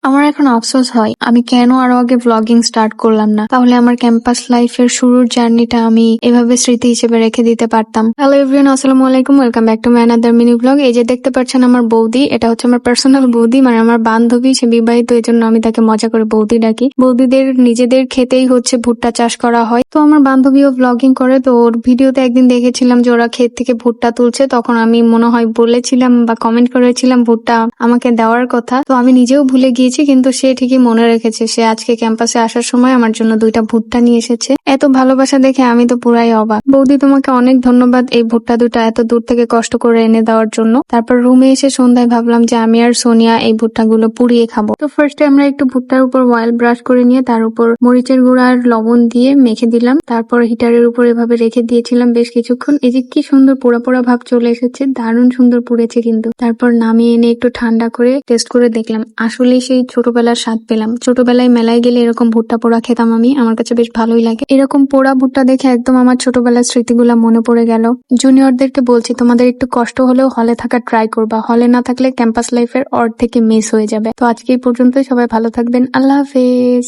আমার এখন আফসোস হয় আমি কেন আরো আগে ব্লগিং স্টার্ট করলাম না। তাহলে আমার ক্যাম্পাস লাইফের শুরুর জার্নিটা আমি এভাবে স্মৃতি হিসেবে রেখে দিতে পারতাম। হ্যালো এভরিওয়ান, আসসালামু আলাইকুম, welcome back to my another mini blog. এই যে দেখতে পাচ্ছেন আমার বৌদি, এটা হচ্ছে আমার পার্সোনাল বৌদি, মানে আমার বান্ধবী, সে বিবাহিত, এই জন্য আমি তাকে মজা করে বৌদি ডাকি। বৌদিদের নিজেদের খেতেই হচ্ছে ভুট্টা চাষ করা হয়, তো আমার বান্ধবীও ব্লগিং করে, তো ওর ভিডিওতে একদিন দেখেছিলাম যে ওরা ক্ষেত থেকে ভুট্টা তুলছে। তখন আমি মনে হয় বলেছিলাম বা কমেন্ট করেছিলাম ভুট্টা আমাকে দেওয়ার কথা, তো আমি নিজেও ভুলে গিয়েছি, কিন্তু সে ঠিকই মনে রেখেছে। সে আজকে ক্যাম্পাসে আসার সময় আমার জন্য 2টা ভুট্টা নিয়ে এসেছে। এত ভালোবাসা দেখে আমি তো পুরাই অবাক। বৌদি, তোমাকে অনেক ধন্যবাদ এই ভুট্টা 2টা এত দূর থেকে কষ্ট করে এনে দেওয়ার জন্য। তারপর রুমে এসে সন্ধ্যায় ভাবলাম যে আমি আর সোনিয়া এই ভুট্টাগুলো পুড়িয়ে খাবো। তো ফার্স্টে আমরা একটু ভুট্টার উপর অয়েল ব্রাশ করে নিয়ে তার উপর মরিচের গুঁড়া আর লবণ দিয়ে মেখে দিলাম। তারপর হিটারের উপর এভাবে রেখে দিয়েছিলাম বেশ কিছুক্ষণ। এই যে কি সুন্দর পোড়া পোড়া ভাব চলে এসেছে, দারুণ সুন্দর পুড়েছে কিন্তু। তারপর নামিয়ে এনে একটু ঠান্ডা করে টেস্ট করে দেখলাম, আসলে সেই ছোটবেলার স্বাদ পেলাম। ছোটবেলায় মেলায় গেলে এরকম ভুট্টা পোড়া খেতাম আমি, আমার কাছে বেশ ভালোই লাগে। এরকম পোড়া ভুট্টা দেখে একদম আমার ছোটবেলার স্মৃতিগুলা মনে পড়ে গেল। জুনিয়রদেরকে বলছি, তোমাদের একটু কষ্ট হলেও হলে থাকা ট্রাই করবা, হলে না থাকলে ক্যাম্পাস লাইফের অর্ধেকই মিস হয়ে যাবে। তো আজকে এই পর্যন্তই, সবাই ভালো থাকবেন, আল্লাহ হাফেজ।